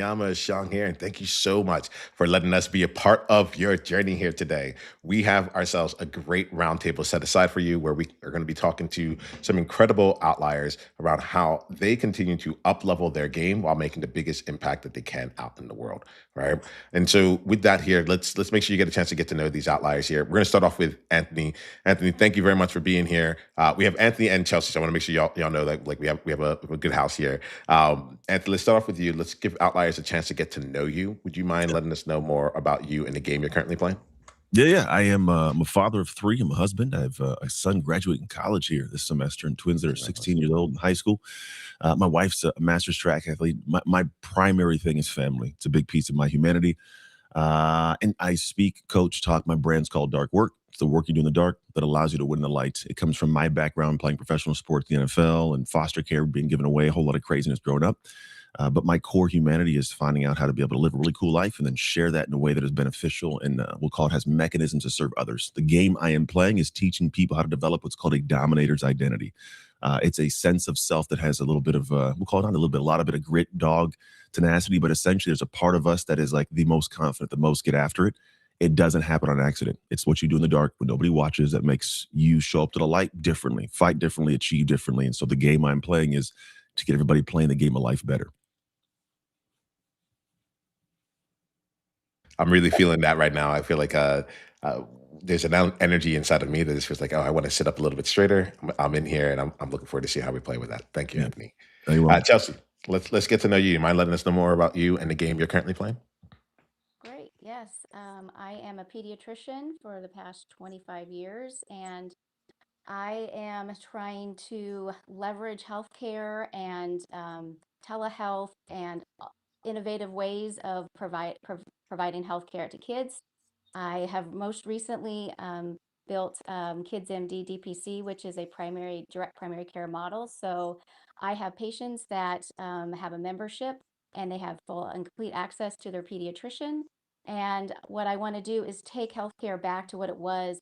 Niiamah, Shang here, and thank you so much for letting us be a part of your journey here today. We have ourselves a great roundtable set aside for you where we are going to be talking to some incredible outliers around how they continue to up level their game while making the biggest impact that they can out in the world, right? And so with that here, let's make sure you get a chance to get to know these outliers here. We're going to start off with Anthony. Anthony, thank you very much for being here. We have Anthony and Chelsea, so I want to make sure y'all know that we have a good house here. Anthony, let's start off with you. Let's give outliers a chance to get to know you. Would you mind letting us know more about you and the game you're currently playing? Yeah. I'm a father of three. I'm a husband. I have a son graduating college here this semester and twins that are 16 Congratulations. years old in high school. My wife's a master's track athlete. My primary thing is family. It's a big piece of my humanity. And I speak, coach, talk. My brand's called Dark Work. It's the work you do in the dark that allows you to win in the light. It comes from my background playing professional sports, the NFL, and foster care, being given away, a whole lot of craziness growing up. But my core humanity is finding out how to be able to live a really cool life and then share that in a way that is beneficial and we'll call it has mechanisms to serve others. The game I am playing is teaching people how to develop what's called a dominator's identity. It's a sense of self that has a little bit of, we'll call it not a little bit, a lot of bit of grit, dog, tenacity, but essentially there's a part of us that is like the most confident, the most get after it. It doesn't happen on accident. It's what you do in the dark when nobody watches that makes you show up to the light differently, fight differently, achieve differently. And so the game I'm playing is to get everybody playing the game of life better. I'm really feeling that right now. I feel like uh, there's an energy inside of me that just feels like, oh, I want to sit up a little bit straighter. I'm in here, and I'm looking forward to see how we play with that. Thank you, Yeah. Anthony. You're welcome. Chelsea, let's get to know you. You mind letting us know more about you and the game you're currently playing? Great. Yes. I am a pediatrician for the past 25 years, and I am trying to leverage healthcare and telehealth and innovative ways of providing healthcare to kids. I have most recently built Kids MD DPC, which is a direct primary care model. So I have patients that have a membership and they have full and complete access to their pediatrician. And what I want to do is take healthcare back to what it was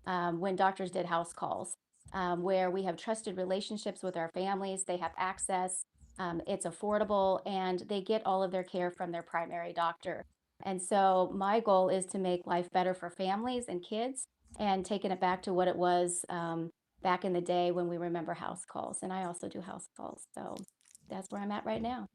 when doctors did house calls, where we have trusted relationships with our families. They have access, it's affordable, and they get all of their care from their primary doctor. And so my goal is to make life better for families and kids and taking it back to what it was back in the day when we remember house calls. And I also do house calls. So that's where I'm at right now.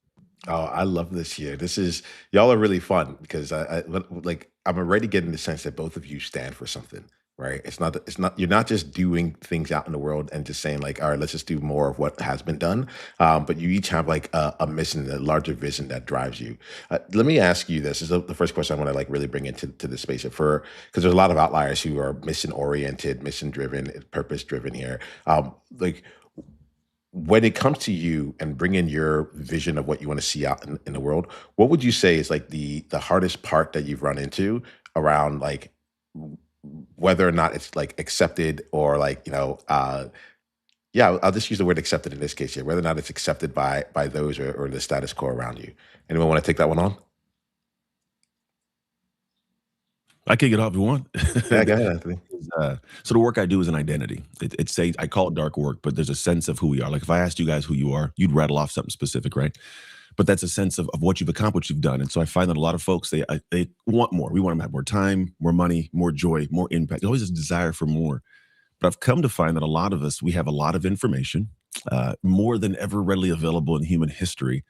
Oh, I love this year. This is y'all are really fun because like I'm already getting the sense that both of you stand for something, right? It's not you're not just doing things out in the world and just saying like, all right, let's just do more of what has been done. But you each have like a mission, a larger vision that drives you. Let me ask you this. This is the first question I want to like really bring into the space for because there's a lot of outliers who are mission oriented, mission driven, purpose driven here. Like when it comes to you and bringing your vision of what you want to see out in the world, what would you say is like the hardest part that you've run into around like whether or not it's like accepted or like yeah, I'll just use the word accepted in this case here, whether or not it's accepted by those or the status quo around you. Anyone want to take that one on? I can get off if you want. Yeah, go ahead, Anthony. So the work I do is an identity. It's say I call it dark work, but there's a sense of who we are. Like if I asked you guys who you are, you'd rattle off something specific, right? But that's a sense of what you've accomplished, you've done. And so I find that a lot of folks they want more. We want them to have more time, more money, more joy, more impact. There's always this desire for more. But I've come to find that a lot of us we have a lot of information, more than ever readily available in human history.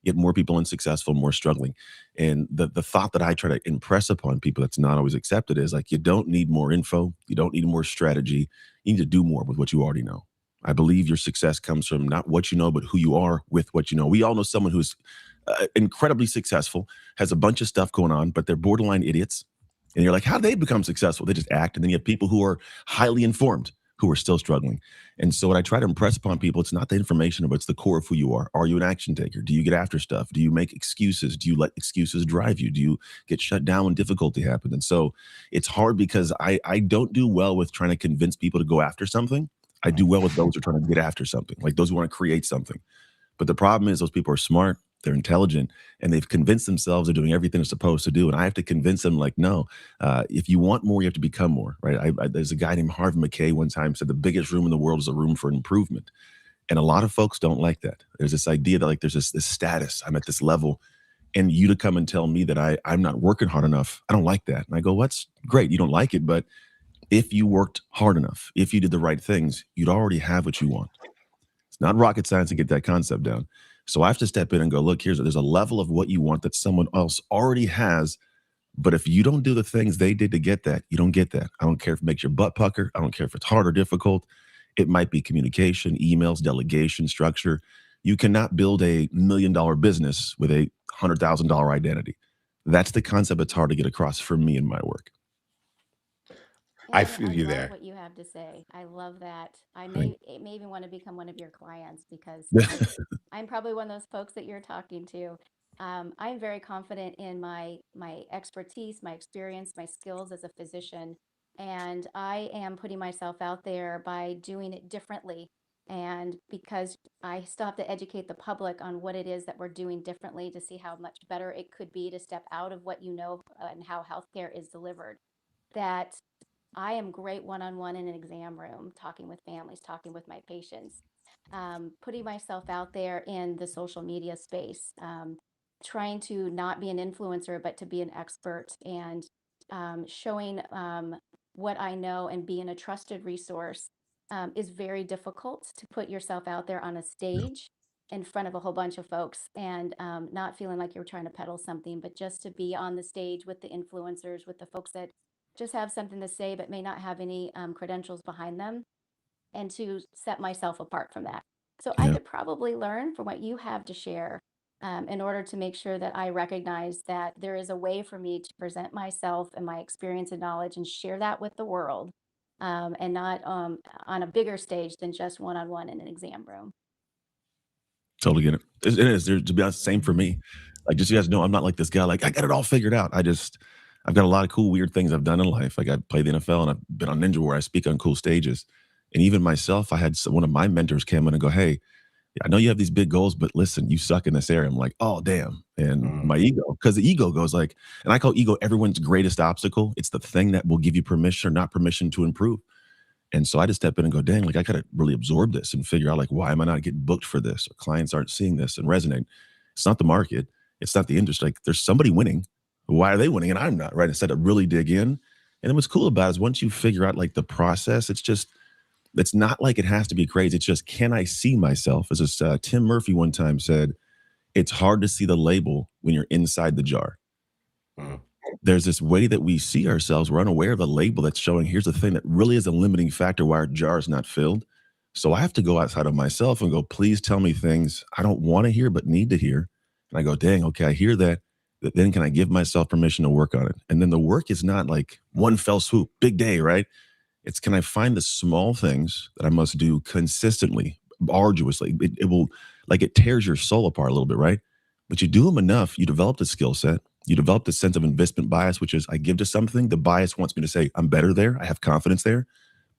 Yet more people unsuccessful, more struggling. And the thought that I try to impress upon people that's not always accepted is like you don't need more info, you don't need more strategy, you need to do more with what you already know. I believe your success comes from not what you know, but who you are with what you know. We all know someone who's incredibly successful, has a bunch of stuff going on, but they're borderline idiots. And you're like, how do they become successful? They just act. And then you have people who are highly informed who are still struggling. And so what I try to impress upon people, it's not the information, but it's the core of who you are. Are you an action taker? Do you get after stuff? Do you make excuses? Do you let excuses drive you? Do you get shut down when difficulty happens? And so it's hard because I don't do well with trying to convince people to go after something. I do well with those who are trying to get after something, like those who want to create something. But the problem is those people are smart, they're intelligent, and they've convinced themselves they're doing everything they're supposed to do. And I have to convince them, like, no, if you want more, you have to become more, right? There's a guy named Harvey McKay one time said the biggest room in the world is a room for improvement. And a lot of folks don't like that. There's this idea that like there's this status. I'm at this level. And you to come and tell me that I'm not working hard enough, I don't like that. And I go, what's great. You don't like it, but if you worked hard enough, if you did the right things, you'd already have what you want. It's not rocket science to get that concept down. So I have to step in and go, look, there's a level of what you want that someone else already has. But if you don't do the things they did to get that, you don't get that. I don't care if it makes your butt pucker. I don't care if it's hard or difficult. It might be communication, emails, delegation, structure. You cannot build a $1 million business with a $100,000 identity. That's the concept that's hard to get across for me in my work. I And feel I you love there. what you have to say. I love that. Right. It may even want to become one of your clients because I'm probably one of those folks that you're talking to. I'm very confident in my expertise, my experience, my skills as a physician, and I am putting myself out there by doing it differently. And because I still have to educate the public on what it is that we're doing differently to see how much better it could be to step out of what you know and how healthcare is delivered. That I am great one on one in an exam room, talking with families, talking with my patients, putting myself out there in the social media space, trying to not be an influencer, but to be an expert and showing what I know and being a trusted resource is very difficult to put yourself out there on a Yeah, stage in front of a whole bunch of folks and not feeling like you're trying to peddle something, but just to be on the stage with the influencers, with the folks that just have something to say, but may not have any credentials behind them, and to set myself apart from that. So I yeah, could probably learn from what you have to share in order to make sure that I recognize that there is a way for me to present myself and my experience and knowledge and share that with the world and not on a bigger stage than just one on one in an exam room. totally get it. It is. To be honest, same for me. Like, just so you guys know, I'm not like this guy. Like, I got it all figured out. I've got a lot of cool, weird things I've done in life. Like, I played the NFL and I've been on Ninja where I speak on cool stages. And even myself, I had one of my mentors come in and go, "Hey, I know you have these big goals, but listen, you suck in this area." I'm like, "Oh, damn." And Mm, my ego, because the ego goes like, and I call ego everyone's greatest obstacle. It's the thing that will give you permission or not permission to improve. And so I just step in and go, dang, like I gotta really absorb this and figure out like why am I not getting booked for this? Or clients aren't seeing this and resonate. It's not the market, it's not the industry. Like there's somebody winning. Why are they winning and I'm not? Right. Instead of really dig in. And then what's cool about it is once you figure out like the process, it's not like it has to be crazy. It's just can I see myself? As this Tim Murphy one time said, it's hard to see the label when you're inside the jar. mm, There's this way that we see ourselves. We're unaware of the label that's showing here's the thing that really is a limiting factor why our jar is not filled. So I have to go outside of myself and go, please tell me things I don't want to hear but need to hear. And I go, dang, okay, I hear that. Then can I give myself permission to work on it? And then the work is not like one fell swoop, big day, right? It's can I find the small things that I must do consistently, arduously? It will like it tears your soul apart a little bit, right? But you do them enough, you develop the skill set, you develop the sense of investment bias, which is I give to something, the bias wants me to say, I'm better there, I have confidence there.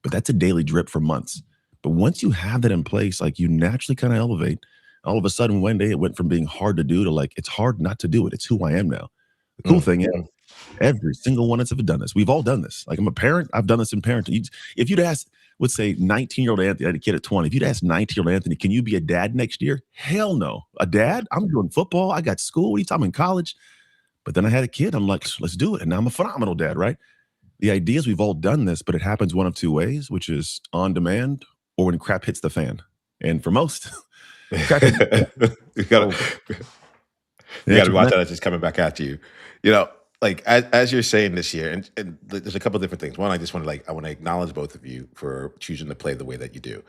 But that's a daily drip for months. But once you have that in place, like you naturally kind of elevate. All of a sudden, one day it went from being hard to do to like it's hard not to do it. It's who I am now. The cool mm, thing is mm. every single one of us have done this. We've all done this. Like I'm a parent. I've done this in parenting. If you'd ask, let's say 19-year-old Anthony, I had a kid at 20. If you'd ask 19-year-old Anthony, can you be a dad next year? Hell no. A dad? I'm doing football. I got school. What are you talking? I'm in college. But then I had a kid. I'm like, let's do it. And now I'm a phenomenal dad, right? The idea is we've all done this, but it happens one of two ways, which is on demand or when crap hits the fan. And for most, crap hits the fan. You gotta So you the got to answer for watch that, how that's just coming back at you. You know, like as you're saying this year, and there's a couple different things. One, I just want to I want to acknowledge both of you for choosing to play the way that you do.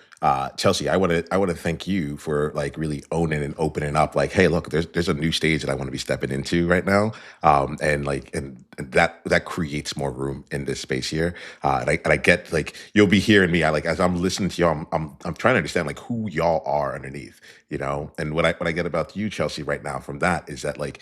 Chelsea, I want to thank you for like really owning and opening up. Like, hey, look, there's a new stage that I want to be stepping into right now, and that creates more room in this space here. And I get like you'll be hearing me. I like as I'm listening to y'all, I'm trying to understand like who y'all are underneath, and what I get about you, Chelsea, right now from that is that like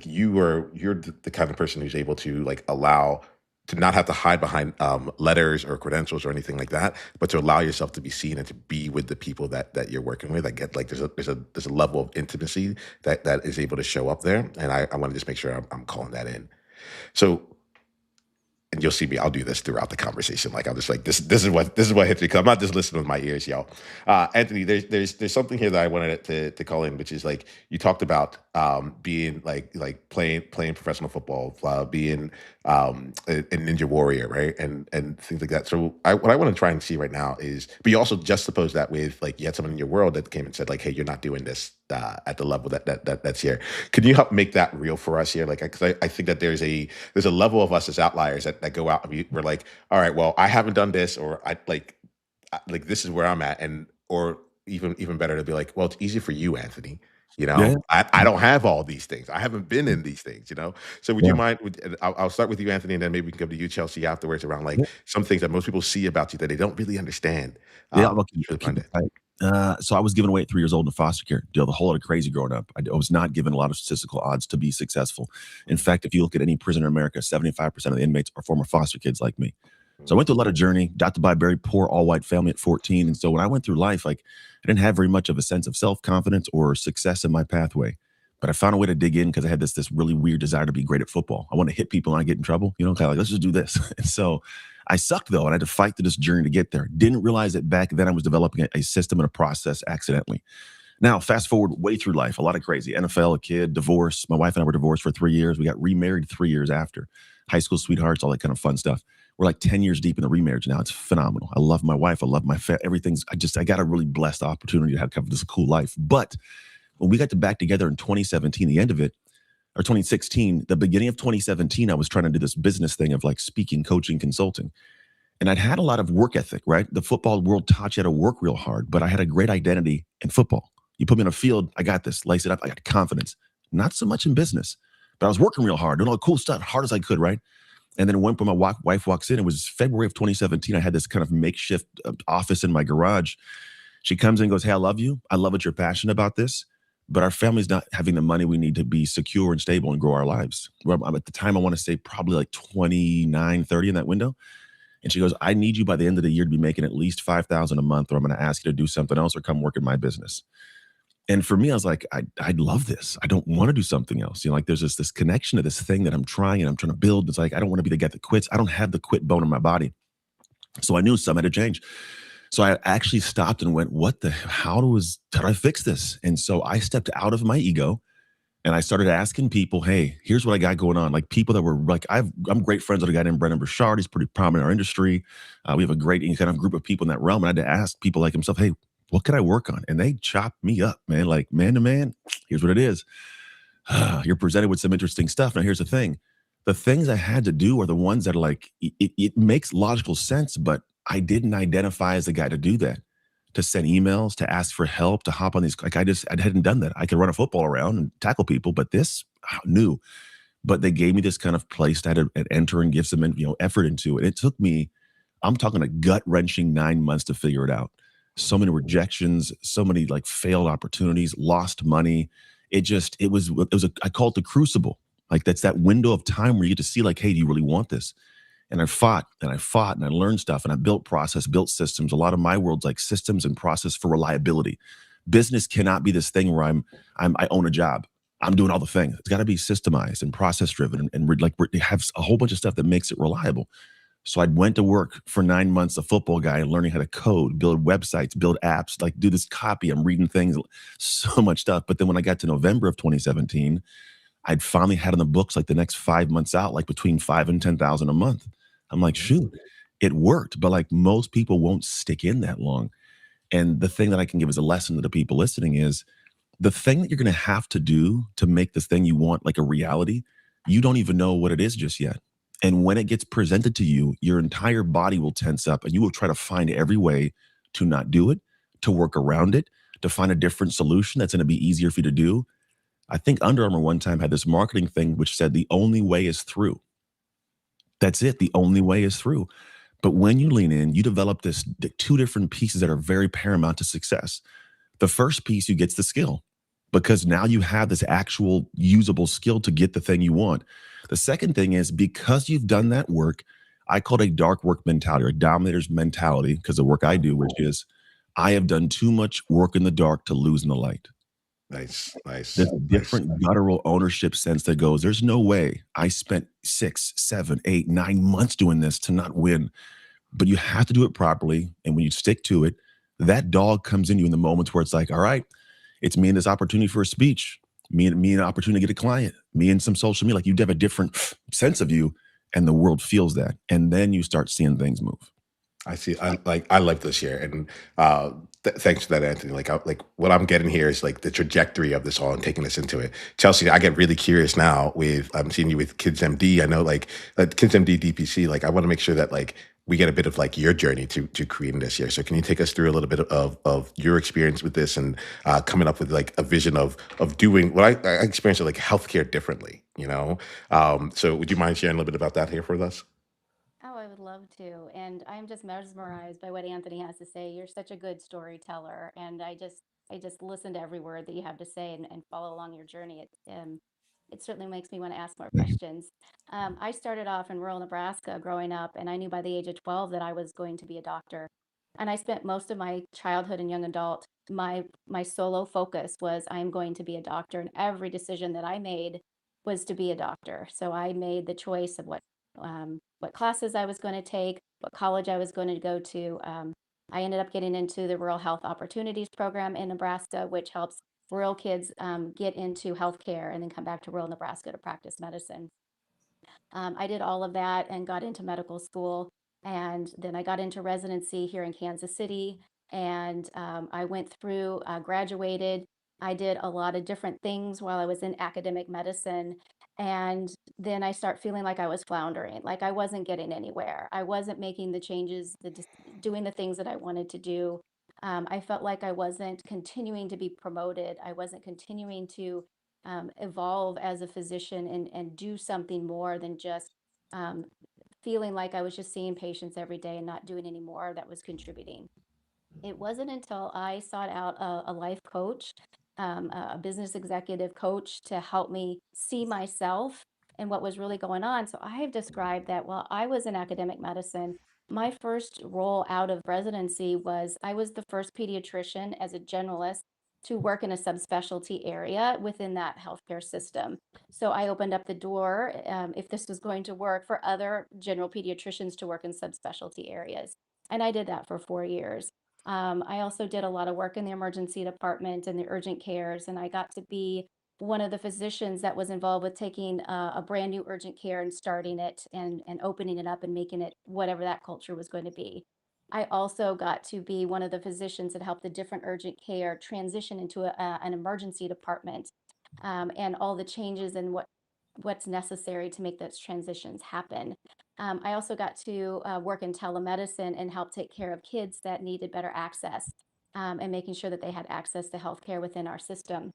you're the kind of person who's able to like allow to not have to hide behind letters or credentials or anything like that, but to allow yourself to be seen and to be with the people that you're working with. I get like there's a level of intimacy that is able to show up there, and I want to just make sure I'm calling that in. So and you'll see me, I'll do this throughout the conversation. Like I'll just like this is what hits me. 'Cause I'm not just listening with my ears, y'all. Anthony, there's something here that I wanted to call in, which is like you talked about being like playing professional football, being a ninja warrior, right? And things like that. So what I want to try and see right now is, but you also juxtapose that with like you had someone in your world that came and said like, hey, you're not doing this at the level that's here. Can you help make that real for us here? Like, because I think that there's a level of us as outliers that go out and we're like, all right, well, I haven't done this, or like this is where I'm at, and or even better to be like, well, it's easy for you, Anthony. Yeah. I don't have all these things. I haven't been in these things. So would you Yeah. mind? I'll start with you, Anthony, and then maybe we can come to you, Chelsea, afterwards around like Yeah. some things that most people see about you that they don't really understand. Yeah, I'll Just really keep find it it. tight. So I was given away at 3 years old in foster care. Dealt a whole lot of crazy growing up. I was not given a lot of statistical odds to be successful. In fact, if you look at any prison in America, 75% of the inmates are former foster kids like me. So I went through a lot of journey, got to by a very poor all-white family at 14. And so when I went through life, like I didn't have very much of a sense of self-confidence or success in my pathway. But I found a way to dig in because I had this really weird desire to be great at football. I want to hit people when I get in trouble, kind of like, let's just do this. And so I sucked though, and I had to fight through this journey to get there. Didn't realize that back then I was developing a system and a process accidentally. Now, fast forward way through life, a lot of crazy. NFL, a kid, divorce. My wife and I were divorced for 3 years. We got remarried 3 years after. High school sweethearts, all that kind of fun stuff. We're like 10 years deep in the remarriage now. It's phenomenal. I love my wife. I love my everything's. I got a really blessed opportunity to have kind of this cool life. But when we got to back together in 2017, the end of it, or 2016, the beginning of 2017, I was trying to do this business thing of like speaking, coaching, consulting. And I'd had a lot of work ethic, right? The football world taught you how to work real hard, but I had a great identity in football. You put me in a field, I got this, lace it up, I got confidence. Not so much in business, but I was working real hard, doing all the cool stuff, hard as I could, right? And then when my wife walks in, it was February of 2017. I had this kind of makeshift office in my garage. She comes in and goes, hey, I love you. I love that you're passionate about this, but our family's not having the money we need to be secure and stable and grow our lives. Well, I'm at the time, I want to say probably like 29, 30 in that window. And she goes, I need you by the end of the year to be making at least 5,000 a month, or I'm going to ask you to do something else or come work in my business. And for me, I was like, I love this. I don't want to do something else. Like there's this connection to this thing that I'm trying and I'm trying to build. It's like, I don't want to be the guy that quits. I don't have the quit bone in my body. So I knew something had to change. So I actually stopped and went, how do I fix this? And so I stepped out of my ego and I started asking people, hey, here's what I got going on. Like people that were like, I'm great friends with a guy named Brendan Burchard. He's pretty prominent in our industry. We have a great kind of group of people in that realm. And I had to ask people like himself, hey, what can I work on? And they chopped me up, man, like man to man. Here's what it is. You're presented with some interesting stuff. Now, here's the thing. The things I had to do are the ones that are like, it makes logical sense, but I didn't identify as the guy to do that, to send emails, to ask for help, to hop on these. Like I hadn't done that. I could run a football around and tackle people, but this new. But they gave me this kind of place to, enter and give some effort into it. It took me, I'm talking a gut wrenching 9 months to figure it out. So many rejections, so many like failed opportunities, lost money. I call it the crucible. Like that's that window of time where you get to see like, hey, do you really want this? And I fought and I fought and I learned stuff and I built process, built systems. A lot of my world's like systems and process for reliability. Business cannot be this thing where I own a job. I'm doing all the things. It's got to be systemized and process driven and we have a whole bunch of stuff that makes it reliable. So I went to work for 9 months, a football guy, learning how to code, build websites, build apps, like do this copy. I'm reading things, so much stuff. But then when I got to November of 2017, I'd finally had in the books like the next 5 months out, like between 5 and 10,000 a month. I'm like, shoot, it worked. But like most people won't stick in that long. And the thing that I can give as a lesson to the people listening is the thing that you're going to have to do to make this thing you want like a reality, you don't even know what it is just yet. And when it gets presented to you, your entire body will tense up and you will try to find every way to not do it, to work around it, to find a different solution that's going to be easier for you to do. I think Under Armour one time had this marketing thing which said the only way is through. That's it. The only way is through. But when you lean in, you develop two different pieces that are very paramount to success. The first piece, you get the skill because now you have this actual usable skill to get the thing you want. The second thing is because you've done that work, I call it a dark work mentality or a dominator's mentality because the work I do, which is I have done too much work in the dark to lose in the light. Nice, There's nice, a nice. different guttural ownership sense that goes, there's no way I spent 6, 7, 8, 9 months doing this to not win. But you have to do it properly. And when you stick to it, that dog comes in you in the moments where it's like, all right, it's me and this opportunity for a speech, me and an opportunity to get a client, me and some social media. Like you have a different sense of you, and the world feels that. And then you start seeing things move. I see. I like this year, and uh, thanks for that, Anthony. Like what I'm getting here is like the trajectory of this all and taking us into it. Chelsea, I get really curious now. With I'm seeing you with Kids MD. I know like Kids MD DPC. Like I want to make sure that like we get a bit of like your journey to creating this year. So can you take us through a little bit of your experience with this and coming up with like a vision of doing what I experienced like healthcare differently. You know. So would you mind sharing a little bit about that here for us? Oh, I would love to. And I'm just mesmerized by what Anthony has to say. You're such a good storyteller. And I just listen to every word that you have to say and follow along your journey. It certainly makes me want to ask more questions. I started off in rural Nebraska growing up, and I knew by the age of 12 that I was going to be a doctor. And I spent most of my childhood and young adult, my solo focus was I'm going to be a doctor, and every decision that I made was to be a doctor. So I made the choice of what classes I was going to take, what college I was going to go to. I ended up getting into the Rural Health Opportunities Program in Nebraska, which helps rural kids get into healthcare and then come back to rural Nebraska to practice medicine. I did all of that and got into medical school. And then I got into residency here in Kansas City. And I went through, graduated. I did a lot of different things while I was in academic medicine. And then I start feeling like I was floundering, like I wasn't getting anywhere. I wasn't making the changes, doing the things that I wanted to do. I felt like I wasn't continuing to be promoted. I wasn't continuing to evolve as a physician and do something more than just um, feeling like I was just seeing patients every day and not doing any more that was contributing. It wasn't until I sought out a life coach, a business executive coach to help me see myself and what was really going on. So I have described that while I was in academic medicine, my first role out of residency was I was the first pediatrician as a generalist to work in a subspecialty area within that healthcare system. So I opened up the door, if this was going to work, for other general pediatricians to work in subspecialty areas. And I did that for 4 years. I also did a lot of work in the emergency department and the urgent cares, and I got to be one of the physicians that was involved with taking a brand new urgent care and starting it and opening it up and making it whatever that culture was going to be. I also got to be one of the physicians that helped the different urgent care transition into an emergency department, and all the changes and what's necessary to make those transitions happen. I also got to work in telemedicine and help take care of kids that needed better access, and making sure that they had access to healthcare within our system.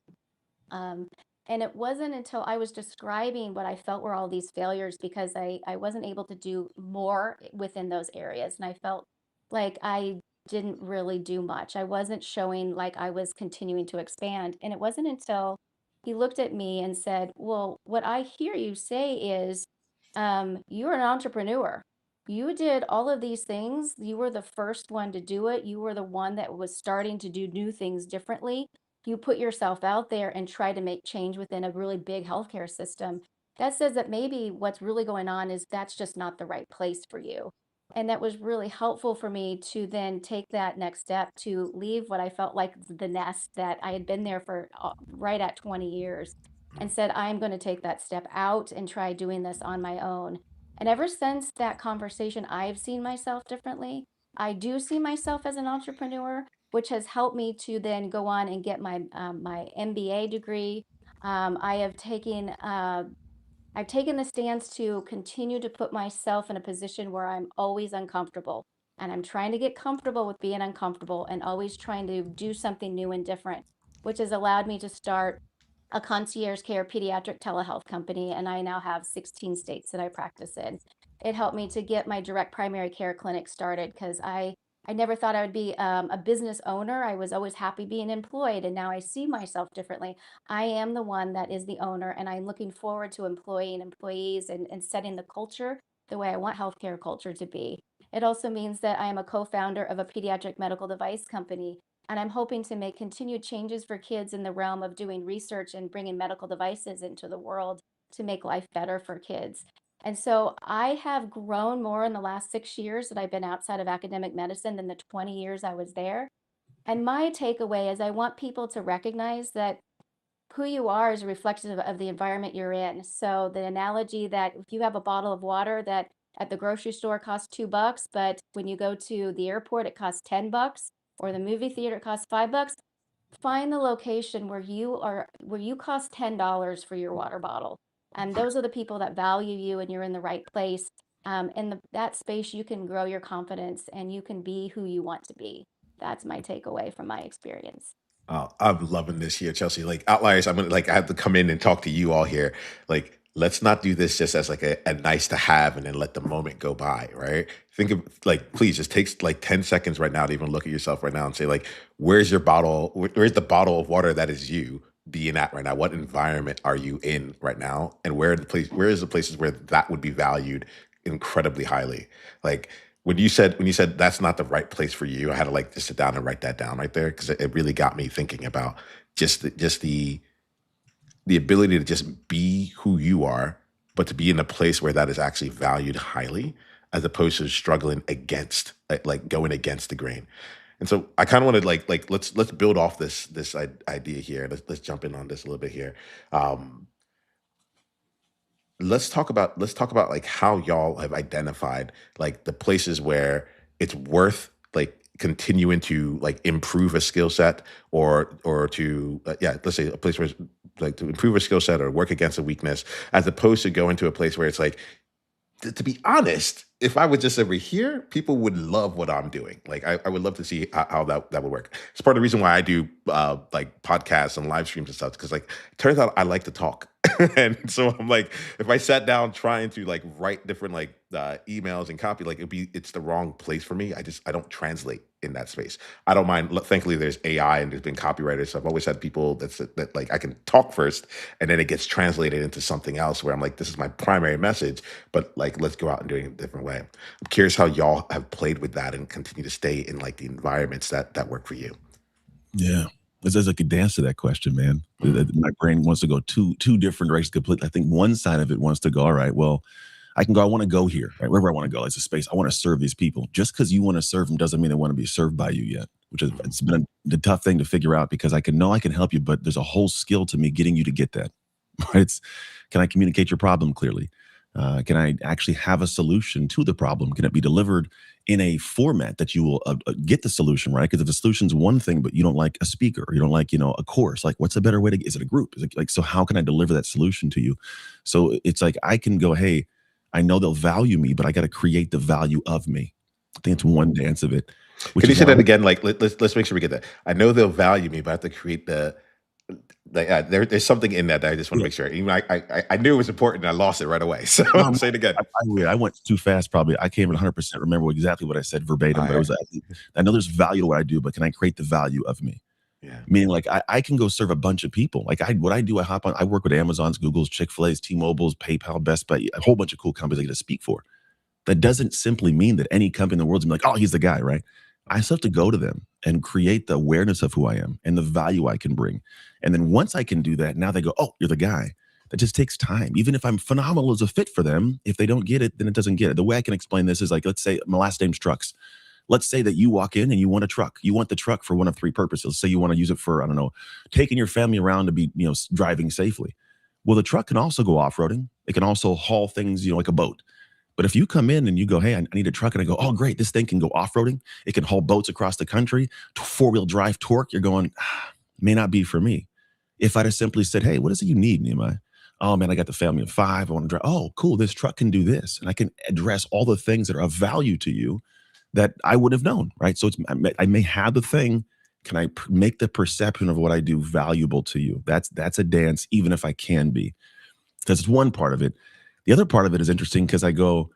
Um, and it wasn't until I was describing what I felt were all these failures because I wasn't able to do more within those areas. And I felt like I didn't really do much. I wasn't showing like I was continuing to expand. And it wasn't until he looked at me and said, well, what I hear you say is, you're an entrepreneur. You did all of these things. You were the first one to do it. You were the one that was starting to do new things differently. You put yourself out there and try to make change within a really big healthcare system. That says that maybe what's really going on is that's just not the right place for you. And that was really helpful for me to then take that next step to leave what I felt like the nest that I had been there for right at 20 years, and said, I'm going to take that step out and try doing this on my own. And ever since that conversation, I've seen myself differently. I do see myself as an entrepreneur, which has helped me to then go on and get my MBA degree. I have taken I've taken the stance to continue to put myself in a position where I'm always uncomfortable. And I'm trying to get comfortable with being uncomfortable and always trying to do something new and different, which has allowed me to start a concierge care pediatric telehealth company. And I now have 16 states that I practice in. It helped me to get my direct primary care clinic started because I never thought I would be a business owner. I was always happy being employed, and now I see myself differently. I am the one that is the owner, and I'm looking forward to employing employees and setting the culture the way I want healthcare culture to be. It also means that I am a co founder of a pediatric medical device company. And I'm hoping to make continued changes for kids in the realm of doing research and bringing medical devices into the world to make life better for kids. And so I have grown more in the last 6 years that I've been outside of academic medicine than the 20 years I was there. And my takeaway is I want people to recognize that who you are is reflective of the environment you're in. So the analogy that if you have a bottle of water that at the grocery store costs $2, but when you go to the airport it costs $10, or the movie theater it costs $5, find the location where you cost $10 for your water bottle. And those are the people that value you, and you're in the right place. That space, you can grow your confidence and you can be who you want to be. That's my takeaway from my experience. I'm loving this here, Chelsea. Like Outliers, I'm gonna like I have to come in and talk to you all here. Like, let's not do this just as like a nice to have and then let the moment go by, right? Think of like, please just take like 10 seconds right now to even look at yourself right now and say, like, where's your bottle? Where's the bottle of water that is you being at right now? What environment are you in right now? And where is the places where that would be valued incredibly highly? Like when you said that's not the right place for you, I had to like just sit down and write that down right there because it really got me thinking about just the ability to just be who you are, but to be in a place where that is actually valued highly, as opposed to struggling against, like going against the grain. And so I kind of want to like let's build off this idea here. Let's jump in on this a little bit here. Um, let's talk about like how y'all have identified like the places where it's worth like continuing to like improve a skill set, or to yeah, let's say a place where it's, like to improve a skill set or work against a weakness, as opposed to going to a place where it's like, to be honest, if I was just over here, people would love what I'm doing. Like I would love to see how that would work. It's part of the reason why I do like podcasts and live streams and stuff. Because like it turns out I like to talk, and so I'm like, if I sat down trying to like write different like emails and copy, like it's the wrong place for me. I don't translate in that space. I don't mind. Thankfully, there's AI and there's been copywriters. So I've always had people that like I can talk first, and then it gets translated into something else where I'm like, this is my primary message, but like let's go out and do it in a different way. I'm curious how y'all have played with that and continue to stay in like the environments that work for you. Yeah. It's as I could dance to that question, man. Mhm. My brain wants to go two different directions completely. I think one side of it wants to go, all right, well, I can go, I want to go here, right? Wherever I want to go. It's a space. I want to serve these people. Just because you want to serve them doesn't mean they want to be served by you yet, which is Mhm. it's been the tough thing to figure out because I can know I can help you, but there's a whole skill to me getting you to get that. Right? Can I communicate your problem clearly? Can I actually have a solution to the problem? Can it be delivered in a format that you will get the solution right? Because if the solution's one thing, but you don't like a speaker, or you don't like a course, like what's a better way to? Is it a group? Is it like so? How can I deliver that solution to you? So it's like I can go, hey, I know they'll value me, but I got to create the value of me. I think it's Mhm. one dance of it, which Can you is say why. that again? Like let's make sure we get that. I know they'll value me, but I have to create the like there's something in that I just want to Yeah, make sure. Even I knew it was important and I lost it right away. So no, say it again. I went too fast. Probably I can't even 100% remember exactly what I said All verbatim, but it right. was I know there's value to what I do, but can I create the value of me? Yeah. Meaning, like, I can go serve a bunch of people. Like, what I do, I hop on, I work with Amazon's, Google's, Chick-fil-A's, T-Mobile's, PayPal, Best Buy, a whole bunch of cool companies I get to speak for. That doesn't simply mean that any company in the world's gonna be like, oh, he's the guy, right? I still have to go to them and create the awareness of who I am and the value I can bring. And then once I can do that, now they go, oh, you're the guy. That just takes time. Even if I'm phenomenal as a fit for them, if they don't get it, then it doesn't get it. The way I can explain this is like, let's say my last name's Trucks. Let's say that you walk in and you want a truck. You want the truck for one of three purposes. Say you want to use it for, I don't know, taking your family around to be, driving safely. Well, the truck can also go off-roading. It can also haul things, like a boat. But if you come in and you go, hey, I need a truck, and I go, oh, great, this thing can go off-roading. It can haul boats across the country, four-wheel drive torque. You're going, may not be for me. If I'd have simply said, hey, what is it you need, Niiamah? Oh man, I got the family of five. I want to drive. Oh, cool. This truck can do this. And I can address all the things that are of value to you that I would have known, right? So I may have the thing. Can I make the perception of what I do valuable to you? That's a dance, even if I can be. That's one part of it. The other part of it is interesting because I go,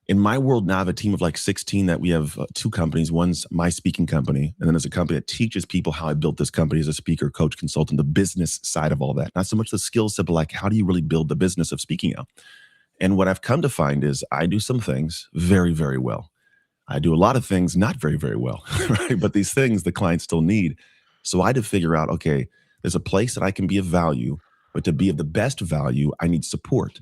in my world now, I have a team of like 16 that we have two companies. One's my speaking company, and then there's a company that teaches people how I built this company as a speaker, coach, consultant, the business side of all that. Not so much the skill set, but like how do you really build the business of speaking out? And what I've come to find is I do some things very, very well. I do a lot of things not very, very well, right? But these things the clients still need. So I had to figure out, okay, there's a place that I can be of value, but to be of the best value, I need support.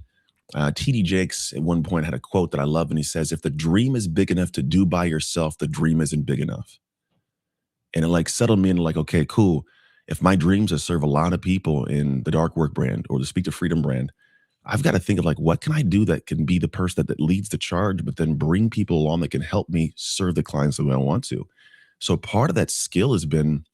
TD Jakes at one point had a quote that I love, and he says, "If the dream is big enough to do by yourself, the dream isn't big enough." And it like settled me into like, okay, cool. If my dreams are serve a lot of people in the dark work brand or the Speak to Freedom brand, I've got to think of like, what can I do that can be the person that leads the charge, but then bring people along that can help me serve the clients the way I want to. So part of that skill has been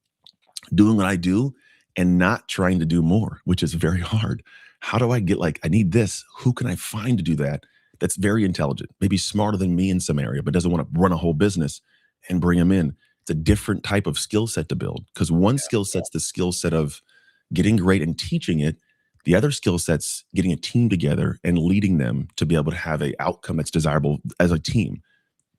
doing what I do and not trying to do more, which is very hard. How do I get like, I need this. Who can I find to do that? That's very intelligent, maybe smarter than me in some area, but doesn't want to run a whole business and bring them in. It's a different type of skill set to build because one skill set's the skill set of getting great and teaching it. The other skill set's getting a team together and leading them to be able to have a outcome that's desirable as a team.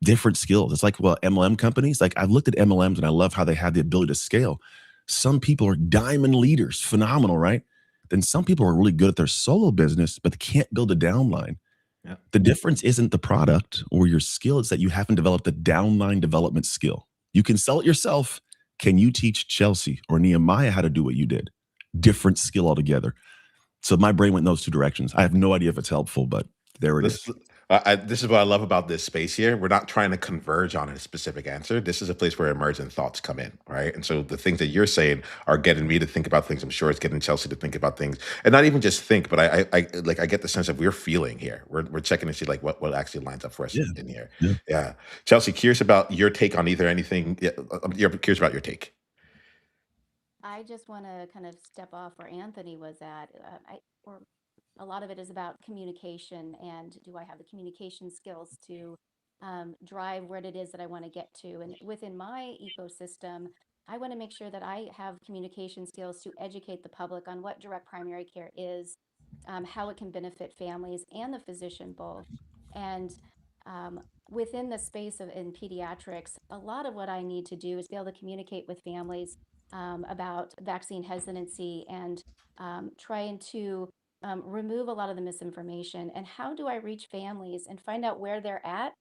Different skills. It's like, well, MLM companies, like I've looked at MLMs and I love how they have the ability to scale. Some people are diamond leaders, phenomenal, right? Then some people are really good at their solo business, but they can't build a downline. Yeah. The difference isn't the product or your skill, it's that you haven't developed a downline development skill. You can sell it yourself. Can you teach Chelsea or Niiamah how to do what you did? Different skill altogether. So my brain went in those two directions. I have no idea if it's helpful, but there it This, is. this is what I love about this space here. We're not trying to converge on a specific answer. This is a place where emergent thoughts come in, right? And so the things that you're saying are getting me to think about things. I'm sure it's getting Chelsea to think about things, and not even just think, but I get the sense of we're feeling here. We're checking to see like what actually lines up for us Yeah. in here. Yeah. Yeah, Chelsea, curious about your take on either anything. Yeah, you're curious about your take. I just want to kind of step off where Anthony was at. Or a lot of it is about communication, and do I have the communication skills to drive what it is that I want to get to? And within my ecosystem, I want to make sure that I have communication skills to educate the public on what direct primary care is, how it can benefit families and the physician both. And within the space of in pediatrics, a lot of what I need to do is be able to communicate with families about vaccine hesitancy and trying to remove a lot of the misinformation. And how do I reach families and find out where they're at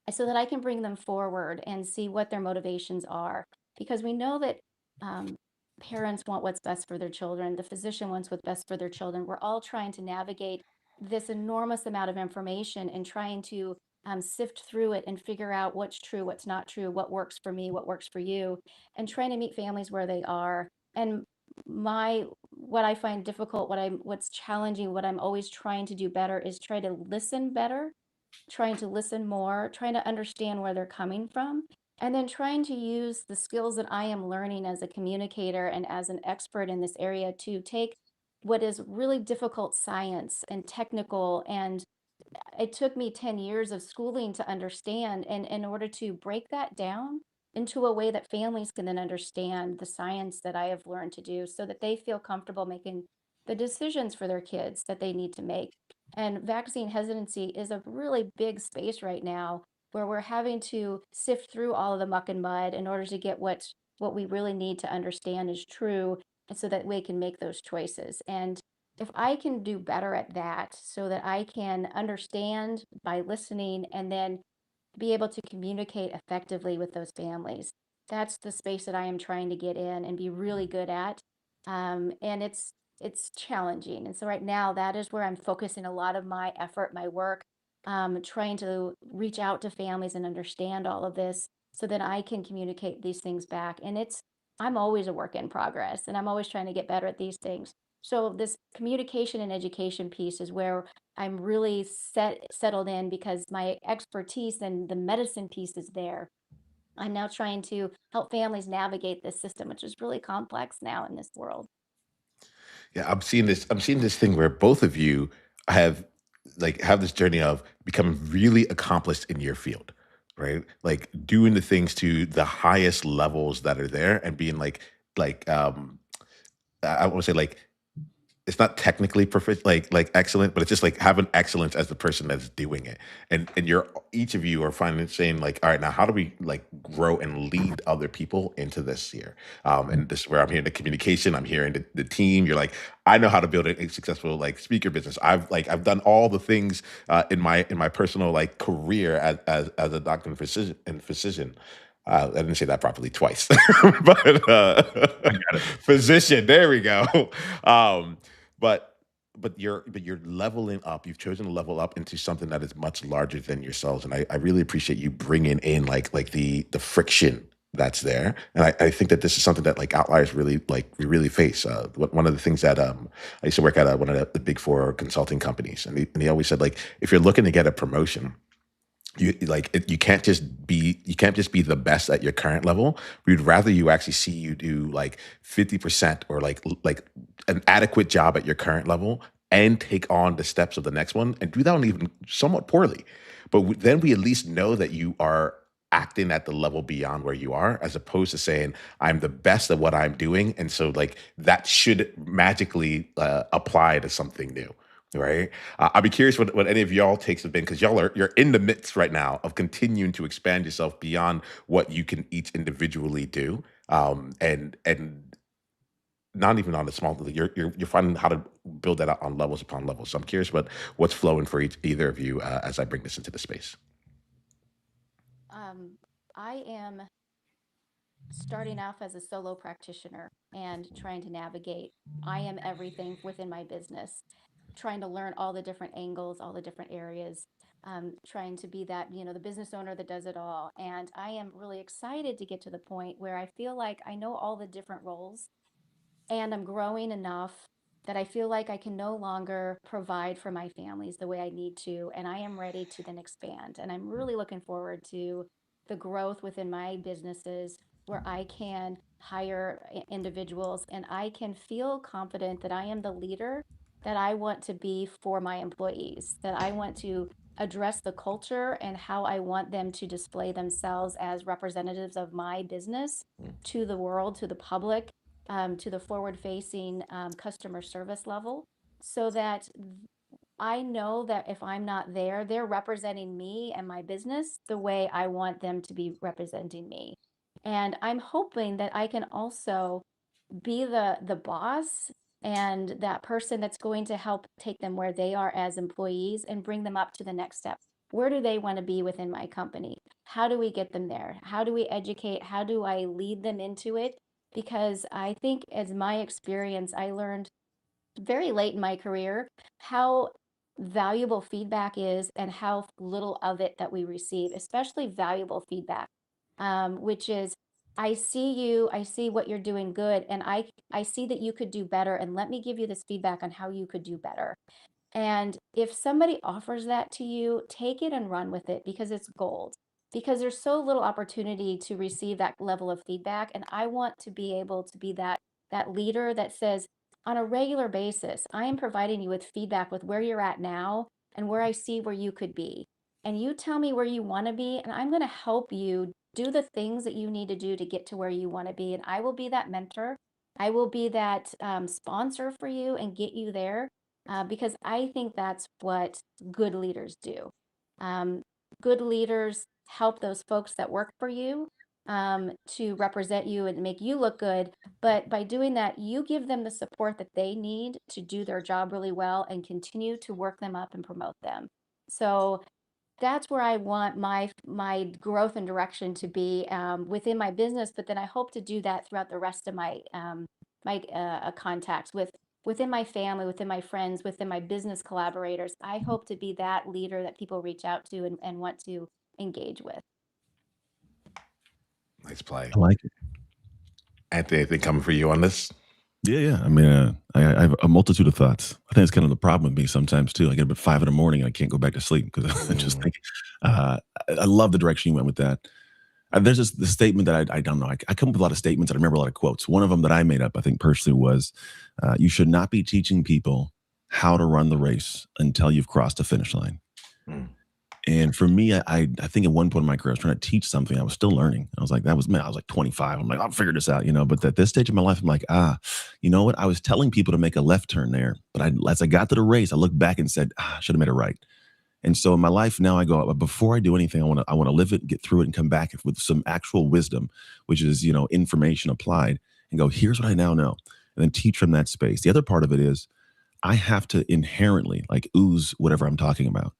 so that I can bring them forward and see what their motivations are? Because we know that um, parents want what's best for their children, the physician wants what's best for their children. We're all trying to navigate this enormous amount of information and trying to sift through it and figure out what's true, what's not true, what works for me, what works for you, and trying to meet families where they are. And my what I find difficult, what's challenging, what I'm always trying to do better is try to listen better, trying to listen more, trying to understand where they're coming from, and then trying to use the skills that I am learning as a communicator and as an expert in this area to take what is really difficult science and technical, and it took me 10 years of schooling to understand, and in order to break that down into a way that families can then understand the science that I have learned to do so that they feel comfortable making the decisions for their kids that they need to make. And vaccine hesitancy is a really big space right now where we're having to sift through all of the muck and mud in order to get what we really need to understand is true, and so that we can make those choices. And if I can do better at that so that I can understand by listening and then be able to communicate effectively with those families. That's the space that I am trying to get in and be really good at. And it's challenging. And so right now, that is where I'm focusing a lot of my effort, my work, trying to reach out to families and understand all of this so that I can communicate these things back. And I'm always a work in progress, and I'm always trying to get better at these things. So this communication and education piece is where I'm really settled in because my expertise and the medicine piece is there. I'm now trying to help families navigate this system, which is really complex now in this world. Yeah, I'm seeing this thing where both of you have have this journey of becoming really accomplished in your field, right? Like doing the things to the highest levels that are there and being like I want to say like it's not technically perfect, like excellent, but it's just like having excellence as the person that's doing it. And you're each of you are finding saying like, all right, now how do we like grow and lead other people into this here? And this is where I'm hearing the communication, I'm hearing the team. You're like, I know how to build a successful like speaker business. I've done all the things in my personal like career as a doctor and physician. I didn't say that properly twice, but I got it. physician. There we go. Um, but you're leveling up. You've chosen to level up into something that is much larger than yourselves, and I really appreciate you bringing in like the friction that's there. And I think that this is something that like outliers really like we really face. One of the things that I used to work at one of the big four consulting companies, and they always said like if you're looking to get a promotion, you can't just be the best at your current level. We'd rather you actually see you do like 50% or like an adequate job at your current level and take on the steps of the next one and do that one even somewhat poorly. But then we at least know that you are acting at the level beyond where you are, as opposed to saying I'm the best at what I'm doing, and so like that should magically apply to something new, right? I'd be curious what any of y'all takes have been, because you're in the midst right now of continuing to expand yourself beyond what you can each individually do, and not even on a small level. You're finding how to build that out on levels upon levels. So I'm curious what's flowing for either of you as I bring this into the space. I am starting off as a solo practitioner and trying to navigate. I am everything within my business, trying to learn all the different angles, all the different areas, trying to be that, the business owner that does it all. And I am really excited to get to the point where I feel like I know all the different roles and I'm growing enough that I feel like I can no longer provide for my families the way I need to, and I am ready to then expand. And I'm really looking forward to the growth within my businesses where I can hire individuals and I can feel confident that I am the leader that I want to be for my employees, that I want to address the culture and how I want them to display themselves as representatives of my business to the world, to the public, to the forward facing customer service level, so that I know that if I'm not there, they're representing me and my business the way I want them to be representing me. And I'm hoping that I can also be the boss and that person that's going to help take them where they are as employees and bring them up to the next step. Where do they want to be within my company? How do we get them there? How do we educate? How do I lead them into it? Because I think, as my experience, I learned very late in my career how valuable feedback is and how little of it that we receive, especially valuable feedback, which is, I see you, I see what you're doing good, and I see that you could do better, and let me give you this feedback on how you could do better. And if somebody offers that to you, take it and run with it, because it's gold. Because there's so little opportunity to receive that level of feedback. And I want to be able to be that leader that says, on a regular basis, I am providing you with feedback with where you're at now and where I see where you could be. And you tell me where you want to be, and I'm going to help you do the things that you need to do to get to where you want to be. And I will be that mentor. I will be that sponsor for you and get you there, because I think that's what good leaders do. Um, Good leaders help those folks that work for you to represent you and make you look good. But by doing that, you give them the support that they need to do their job really well and continue to work them up and promote them. So that's where I want my growth and direction to be within my business. But then I hope to do that throughout the rest of my contacts within my family, within my friends, within my business collaborators. I hope to be that leader that people reach out to and want to engage with. Nice play. I like it. Anthony, anything coming for you on this? Yeah. I mean, I have a multitude of thoughts. I think it's kind of the problem with me sometimes too. I get up at 5 in the morning and I can't go back to sleep because I just think. I love the direction you went with that. There's this statement that I don't know. I come up with a lot of statements. I remember a lot of quotes. One of them that I made up, I think personally, was, "You should not be teaching people how to run the race until you've crossed the finish line." Mm. And for me, I think at one point in my career, I was trying to teach something. I was still learning. I was like, that was man, I was like 25. I'm like, I'll figure this out, you know. But at this stage of my life, I'm like, you know what? I was telling people to make a left turn there, but as I got to the race, I looked back and said, I should have made a right. And so in my life now, I go before I do anything, I want to live it, get through it, and come back with some actual wisdom, which is information applied, and go, here's what I now know, and then teach from that space. The other part of it is I have to inherently like ooze whatever I'm talking about.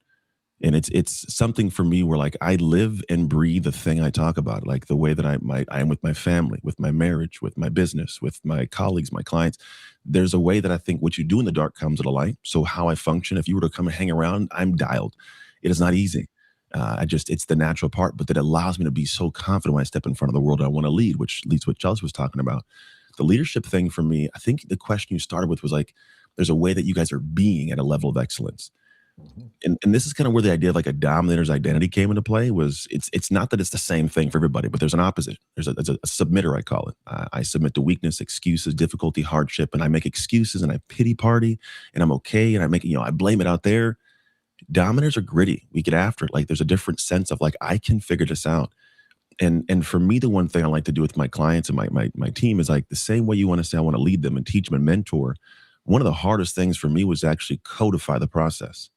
And it's something for me where like I live and breathe the thing I talk about, like the way that I am with my family, with my marriage, with my business, with my colleagues, my clients. There's a way that I think what you do in the dark comes to the light. So how I function, if you were to come and hang around, I'm dialed. It is not easy. It's the natural part, but that allows me to be so confident when I step in front of the world I want to lead, which leads to what Chelsea was talking about. The leadership thing for me, I think the question you started with was like, there's a way that you guys are being at a level of excellence. Mhm. And this is kind of where the idea of like a dominator's identity came into play. Was it's not that it's the same thing for everybody, but there's an opposite. There's a submitter, I call it. I submit to weakness, excuses, difficulty, hardship, and I make excuses and I pity party and I'm okay and I make I blame it out there. Dominators are gritty. We get after it. Like there's a different sense of like I can figure this out. And for me, the one thing I like to do with my clients and my team is like the same way you want to say I want to lead them and teach them and mentor. One of the hardest things for me was actually codify the process,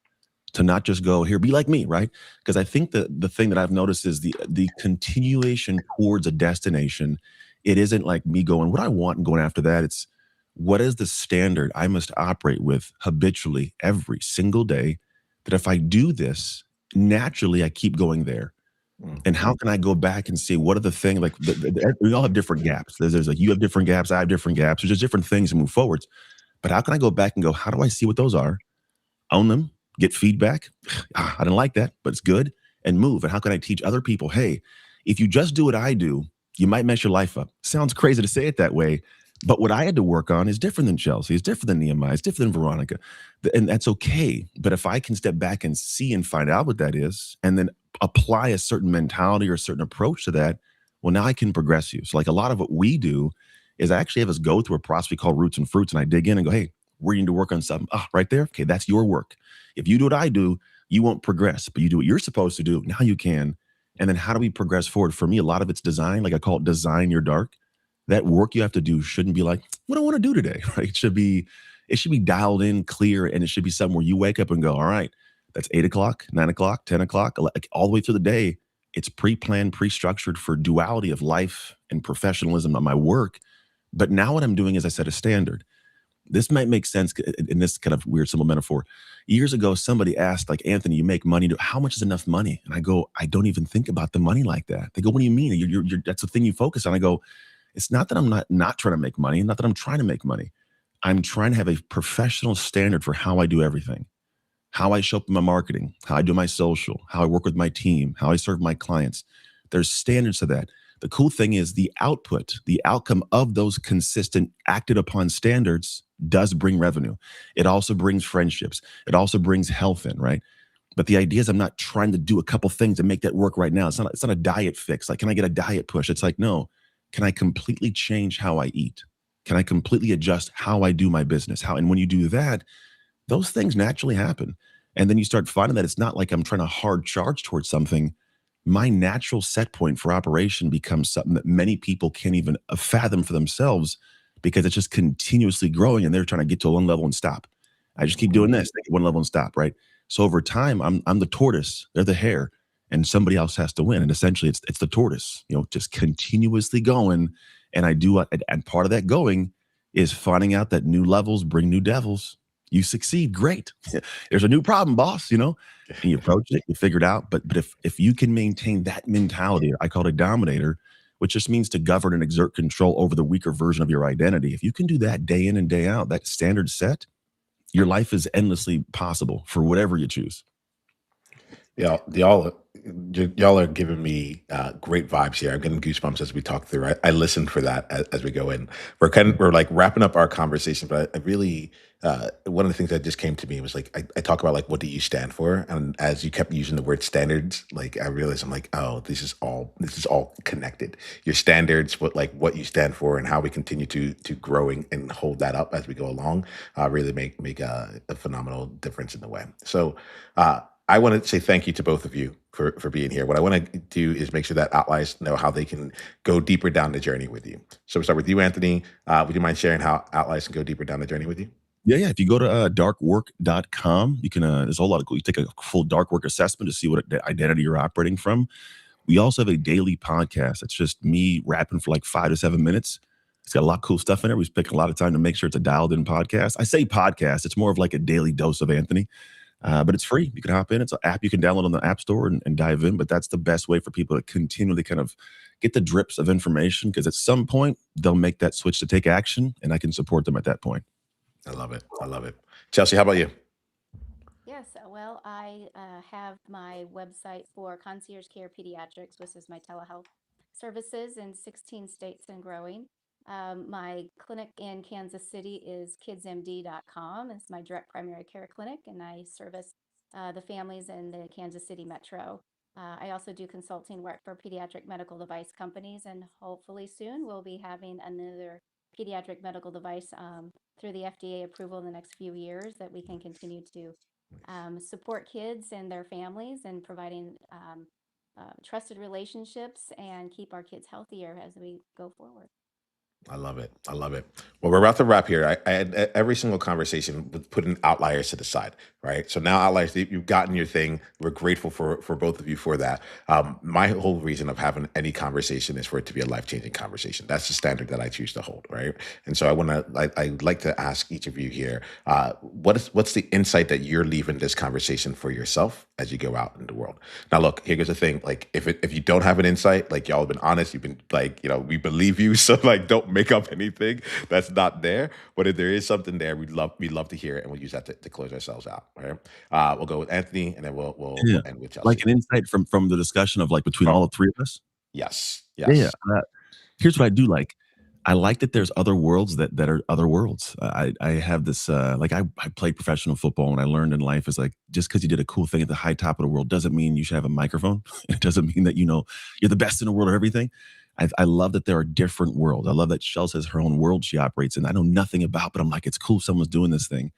to not just go here, be like me, right? Because I think that the thing that I've noticed is the continuation towards a destination. It isn't like me going what I want and going after that. It's what is the standard I must operate with habitually every single day. That if I do this naturally, I keep going there. And how Mhm. can I go back and see what are the things like we all have different gaps. There's like you have different gaps, I have different gaps. There's just different things to move forwards. But how can I go back and go, how do I see what those are? Own them, get feedback. I didn't like that, but it's good, and move. And how can I teach other people, hey, if you just do what I do, you might mess your life up. Sounds crazy to say it that way, but what I had to work on is different than Chelsea, it's different than Niiamah, it's different than Veronica. And that's okay. But if I can step back and see and find out what that is, and then apply a certain mentality or a certain approach to that, well, now I can progress you. So, like a lot of what we do is I actually have us go through a process we call roots and fruits, and I dig in and go, hey, we need to work on something. Ah, right there. Okay, that's your work. If you do what I do, you won't progress, but you do what you're supposed to do. Now you can. And then how do we progress forward? For me, a lot of it's design. Like I call it design your dark. That work you have to do shouldn't be like, what do I want to do today? Right? It should be dialed in, clear, and it should be something where you wake up and go, all right, that's 8 o'clock, 9 o'clock, 10 o'clock, like all the way through the day. It's pre-planned, pre-structured for duality of life and professionalism of my work. But now what I'm doing is I set a standard. This might make sense in this kind of weird simple metaphor. Years ago, somebody asked, like, Anthony, you make money. How much is enough money? And I go, I don't even think about the money like that. They go, what do you mean? That's the thing you focus on. I go, it's not that I'm not trying to make money, not that I'm trying to make money. I'm trying to have a professional standard for how I do everything, how I show up in my marketing, how I do my social, how I work with my team, how I serve my clients. There's standards to that. The cool thing is the output, the outcome of those consistent acted upon standards does bring revenue. It also brings friendships. It also brings health in, right? But the idea is I'm not trying to do a couple things and make that work right now. It's not a diet fix. Like, can I get a diet push? It's like, no, can I completely change how I eat? Can I completely adjust how I do my business? And when you do that, those things naturally happen. And then you start finding that it's not like I'm trying to hard charge towards something. My natural set point for operation becomes something that many people can't even fathom for themselves because it's just continuously growing and they're trying to get to one level and stop. I just keep Mhm. doing this, they get one level and stop, right? So over time, I'm the tortoise, they're the hare, and somebody else has to win. And essentially it's the tortoise, just continuously going. And I do what and part of that going is finding out that new levels bring new devils. You succeed, great. There's a new problem, boss, and you approach it, you figure it out. But if you can maintain that mentality, I call it a dominator, which just means to govern and exert control over the weaker version of your identity. If you can do that day in and day out, that standard set, your life is endlessly possible for whatever you choose. Y'all are giving me great vibes here. I'm getting goosebumps as we talk through. I listen for that as we go in. We're like wrapping up our conversation, but I really one of the things that just came to me was like I talk about like what do you stand for, and as you kept using the word standards, like I realized I'm like, oh, this is all connected. Your standards, what you stand for, and how we continue to growing and hold that up as we go along, really make a phenomenal difference in the way. So. I want to say thank you to both of you for being here. What I want to do is make sure that Outliers know how they can go deeper down the journey with you. So we'll start with you, Anthony. Would you mind sharing how Outliers can go deeper down the journey with you? Yeah, yeah. If you go to darkwork.com, you can, there's a whole lot of cool, you take a full dark work assessment to see what identity you're operating from. We also have a daily podcast. It's just me rapping for like 5 to 7 minutes. It's got a lot of cool stuff in it. We spend a lot of time to make sure it's a dialed in podcast. I say podcast, it's more of like a daily dose of Anthony, but it's free. You can hop in. It's an app you can download on the App Store and dive in. But that's the best way for people to continually kind of get the drips of information because at some point they'll make that switch to take action and I can support them at that point. I love it. I love it. Chelsea, how about you? Yes, well, I have my website for concierge care pediatrics, which is my telehealth services in 16 states and growing. My clinic in Kansas City is kidsmd.com. It's my direct primary care clinic, and I service the families in the Kansas City metro. I also do consulting work for pediatric medical device companies, and hopefully soon we'll be having another pediatric medical device through the FDA approval in the next few years that we can continue to support kids and their families and providing trusted relationships and keep our kids healthier as we go forward. I love it. I love it. Well, we're about to wrap here. I had every single conversation with putting Outliers to the side, right? So now Outliers, you've gotten your thing. We're grateful for both of you for that. My whole reason of having any conversation is for it to be a life changing conversation. That's the standard that I choose to hold, right? And so I'd like to ask each of you here, what's the insight that you're leaving this conversation for yourself as you go out in the world? Now, look, here goes the thing. Like, if you don't have an insight, like y'all have been honest, you've been like, we believe you. So like, don't make up anything that's not there. But if there is something there, we'd love to hear it, and we'll use that to close ourselves out. Right? We'll go with Anthony, and then we'll Yeah. end with Like Chelsea. an insight from the discussion of like between From all the three of us. yes, Yeah. yes, Here's what I do like. I like that there's other worlds that are other worlds. I have this like I played professional football and I learned in life is like just because you did a cool thing at the high top of the world doesn't mean you should have a microphone. It doesn't mean that you're the best in the world or everything. I love that there are different worlds. I love that Shell has her own world she operates in. I know nothing about, but I'm like, it's cool someone's doing this thing.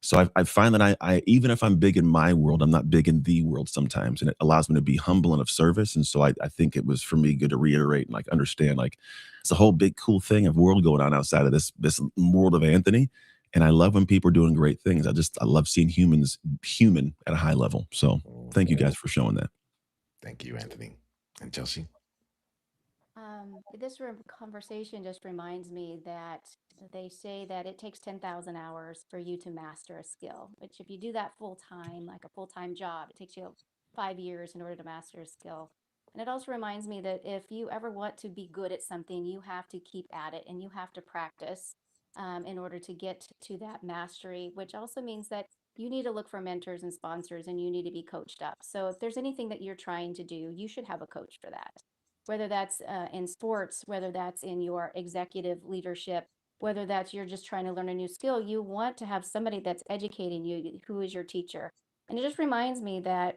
So I find that I even if I'm big in my world, I'm not big in the world sometimes, and it allows me to be humble and of service. And so I think it was for me good to reiterate and like understand like it's a whole big cool thing of world going on outside of this world of Anthony. And I love when people are doing great things. I love seeing humans human at a high level. So thank you Mhm. guys for showing that. Thank you, Anthony and Chelsea. This conversation just reminds me that they say that it takes 10,000 hours for you to master a skill, which if you do that full time, like a full time job, it takes you 5 years in order to master a skill. And it also reminds me that if you ever want to be good at something, you have to keep at it and you have to practice in order to get to that mastery, which also means that you need to look for mentors and sponsors and you need to be coached up. So if there's anything that you're trying to do, you should have a coach for that, whether that's in sports, whether that's in your executive leadership, whether that's you're just trying to learn a new skill. You want to have somebody that's educating you, who is your teacher. And it just reminds me that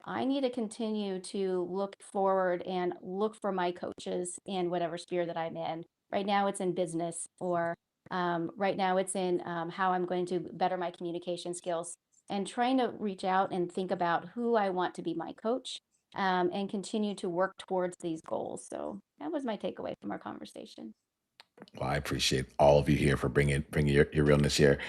I need to continue to look forward and look for my coaches in whatever sphere that I'm in. Right now, it's in business, or right now, it's in how I'm going to better my communication skills, and trying to reach out and think about who I want to be my coach, and continue to work towards these goals. So that was my takeaway from our conversation. Well, I appreciate all of you here for bringing your realness here.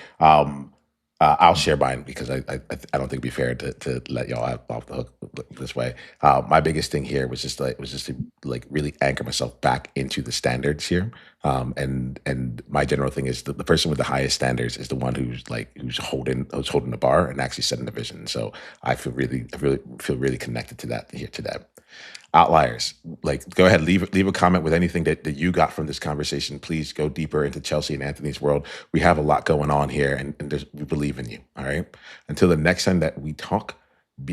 I'll share mine because I don't think it'd be fair to let y'all off the hook this way. My biggest thing here was just to like really anchor myself back into the standards here. And my general thing is the person with the highest standards is the one who's holding the bar and actually setting the vision. So I really feel really connected to that here today. Outliers, like go ahead, leave a comment with anything that you got from this conversation. Please go deeper into Chelsea and Anthony's world. We have a lot going on here, and we believe in you. All right. Until the next time that we talk,